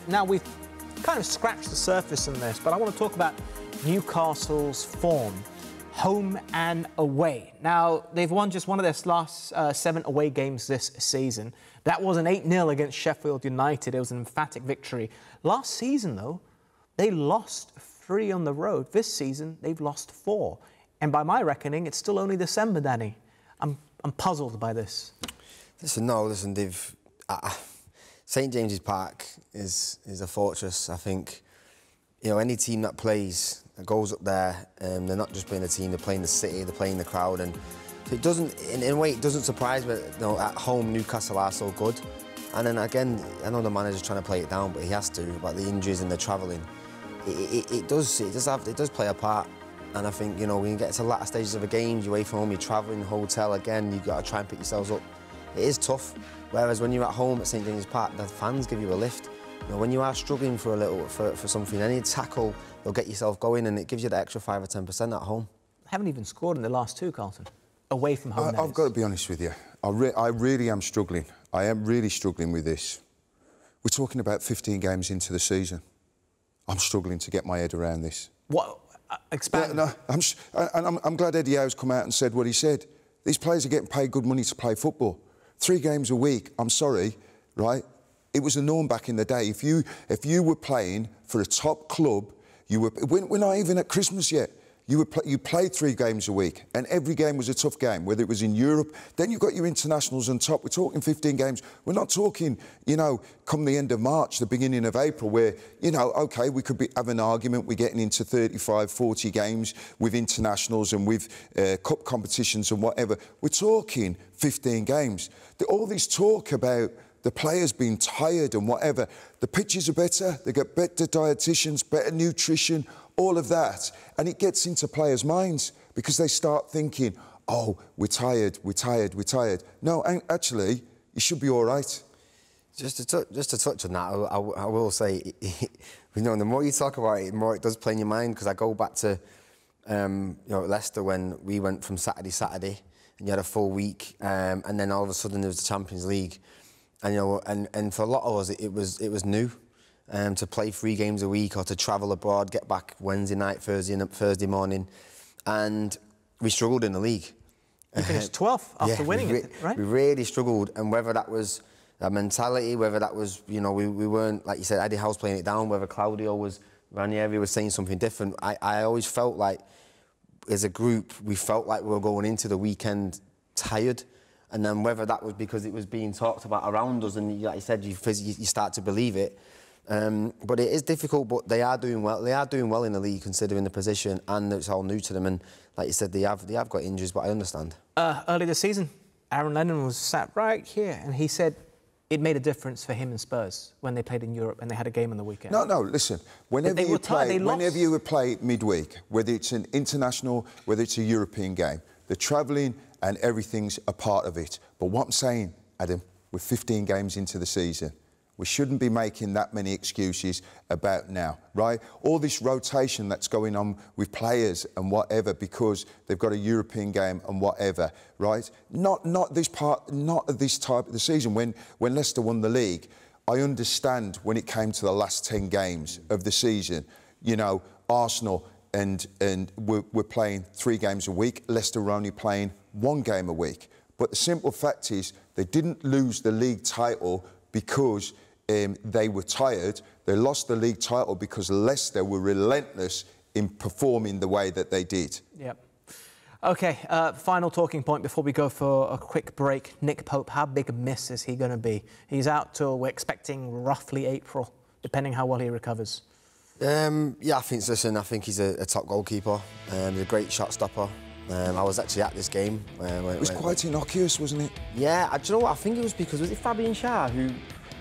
Now, we've kind of scratched the surface on this, but I want to talk about Newcastle's form, home and away. Now, they've won just one of their last 7 away games this season. That was an 8-0 against Sheffield United. It was an emphatic victory. Last season, though, they lost 3 on the road. This season, they've lost 4. And by my reckoning, it's still only December, Danny. I'm puzzled by this. Listen, they've... St James's Park is a fortress. I think, you know, any team that plays, that goes up there, they're not just playing the team, they're playing the city, they're playing the crowd, and it doesn't, in a way, it doesn't surprise me that, you know, at home Newcastle are so good. And then again, I know the manager's trying to play it down, but he has to, about the injuries and the travelling. It does play a part. And I think, you know, when you get to the latter stages of a game, you're away from home, you're travelling, hotel again, you've got to try and pick yourselves up. It is tough. Whereas when you're at home at St James's Park, the fans give you a lift. You know, when you are struggling for a little, for something, any tackle, you'll get yourself going, and it gives you the extra 5 or 10% at home. Haven't even scored in the last 2, Carlton. Away from home. I've got to be honest with you. I really am struggling. I am really struggling with this. We're talking about 15 games into the season. I'm struggling to get my head around this. What? Expand. Yeah, no, I'm glad Eddie Howe's come out and said what he said. These players are getting paid good money to play football. 3 games a week, I'm sorry, right? It was the norm back in the day. If you were playing for a top club, we're not even at Christmas yet. You played 3 games a week, and every game was a tough game, whether it was in Europe. Then you've got your internationals on top. We're talking 15 games. We're not talking, you know, come the end of March, the beginning of April, where, you know, OK, we could have an argument. We're getting into 35, 40 games with internationals and with cup competitions and whatever. We're talking 15 games. All this talk about the players being tired and whatever, the pitches are better, they get better dietitians, better nutrition, all of that. And it gets into players' minds because they start thinking, oh, we're tired, we're tired, we're tired. No, actually, you should be all right. Just to touch on that, I will say, you know, the more you talk about it, the more it does play in your mind, because I go back to, you know, Leicester when we went from Saturday, and you had a full week, and then all of a sudden there was the Champions League. And, you know, and for a lot of us, it was new. To play 3 games a week or to travel abroad, get back Wednesday night, Thursday morning, and we struggled in the league. You finished 12th after winning it, right? We really struggled, and whether that was a mentality, whether that was, you know, we weren't, like you said, Eddie Howe's playing it down, whether Ranieri was saying something different. I always felt like, as a group, we felt like we were going into the weekend tired. And then whether that was because it was being talked about around us, and like you said, you start to believe it. But it is difficult, but they are doing well. They are doing well in the league, considering the position, and it's all new to them. And like you said, they have got injuries, but I understand. Early this season, Aaron Lennon was sat right here, and he said it made a difference for him and Spurs when they played in Europe and they had a game on the weekend. No, listen. Whenever you play midweek, whether it's an international, whether it's a European game, the travelling and everything's a part of it. But what I'm saying, Adam, we're 15 games into the season. We shouldn't be making that many excuses about now, right? All this rotation that's going on with players and whatever because they've got a European game and whatever, right? Not at this type of the season. When Leicester won the league, I understand when it came to the last 10 games of the season, you know, Arsenal and we're playing 3 games a week. Leicester were only playing 1 game a week. But the simple fact is they didn't lose the league title because they were tired. They lost the league title because Leicester were relentless in performing the way that they did. Yep. OK, final talking point before we go for a quick break. Nick Pope, how big a miss is he going to be? He's out till we're expecting roughly April, depending how well he recovers. Yeah, I think he's a top goalkeeper. He's a great shot stopper. I was actually at this game. It was quite innocuous, wasn't it? Yeah, do you know what? I think it was because, was it Fabian Schär who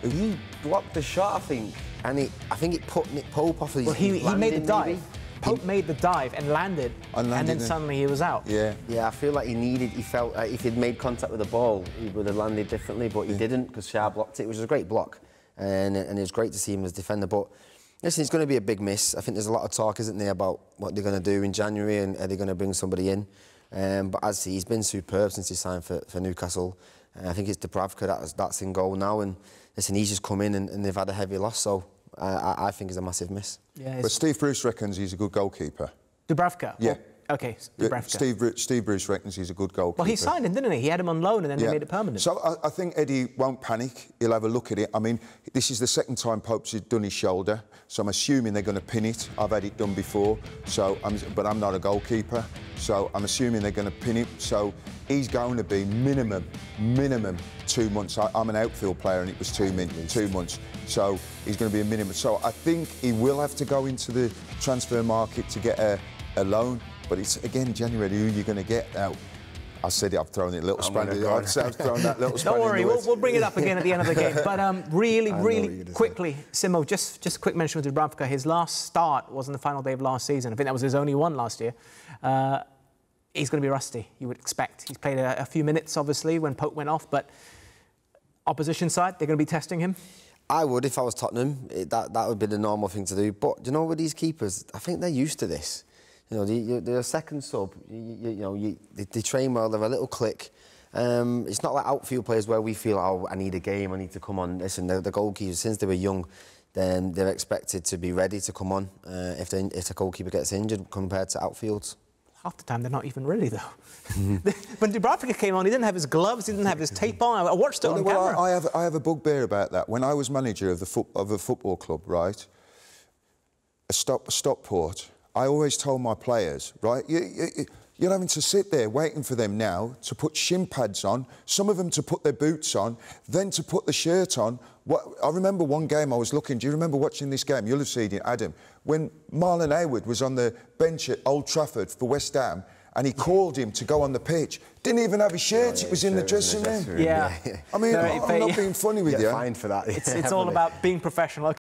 he blocked the shot, I think, and I think it put Nick Pope off his... Well, he made the dive. Pope made the dive and landed, and then suddenly he was out. Yeah. Yeah, I feel like he felt like if he'd made contact with the ball, he would have landed differently, but he didn't because Schär blocked it, which was a great block, and it was great to see him as defender. But listen, it's going to be a big miss. I think there's a lot of talk, isn't there, about what they're going to do in January and are they going to bring somebody in. But as he's been superb since he signed for Newcastle. I think it's Dubravka that's in goal now, and listen, he's just come in and they've had a heavy loss, so I think is a massive miss. Yeah, But Steve Bruce reckons he's a good goalkeeper. Dubravka? Yeah. Okay, Dubravka. Yeah, Steve Bruce reckons he's a good goalkeeper. Well, he signed him, didn't he? He had him on loan and then they made it permanent. So I think Eddie won't panic. He'll have a look at it. I mean, this is the second time Pope's done his shoulder, so I'm assuming they're going to pin it. I've had it done before, but I'm not a goalkeeper, so I'm assuming they're going to pin it. So he's going to be minimum 2 months. I'm an outfield player and it was 2 months. So he's going to be a minimum. So I think he will have to go into the transfer market to get a loan. But it's, again, January, who you're going to get out. I said it, I've thrown it a little spanner. I've thrown that little spanner. Don't worry, we'll bring it up again at the end of the game. But really quickly, Simo, just a quick mention with Dubravka. His last start was on the final day of last season. I think that was his only one last year. He's going to be rusty, you would expect. He's played a few minutes, obviously, when Pope went off. But opposition side, they're going to be testing him? I would if I was Tottenham. That would be the normal thing to do. But, you know, with these keepers, I think they're used to this. You know, they're a second sub. They train well. They're a little click. It's not like outfield players where we feel, oh, I need a game, I need to come on. Listen, the goalkeepers, since they were young, then they're expected to be ready to come on if the goalkeeper gets injured compared to outfields. Half the time, they're not even ready, though. When Dubravka came on, he didn't have his gloves, he didn't have his tape on. I watched it on camera. I have a bugbear about that. When I was manager of a football club, right, Stockport, I always told my players, right, you're having to sit there waiting for them now to put shin pads on, some of them to put their boots on, then to put the shirt on. I remember one game I was looking, do you remember watching this game? You'll have seen it, Adam. When Marlon Hayward was on the bench at Old Trafford for West Ham, and he called him to go on the pitch. Didn't even have his shirt, it was in the dressing room. Yeah. I mean, I'm not being funny with you. Fine for that. It's all about being professional.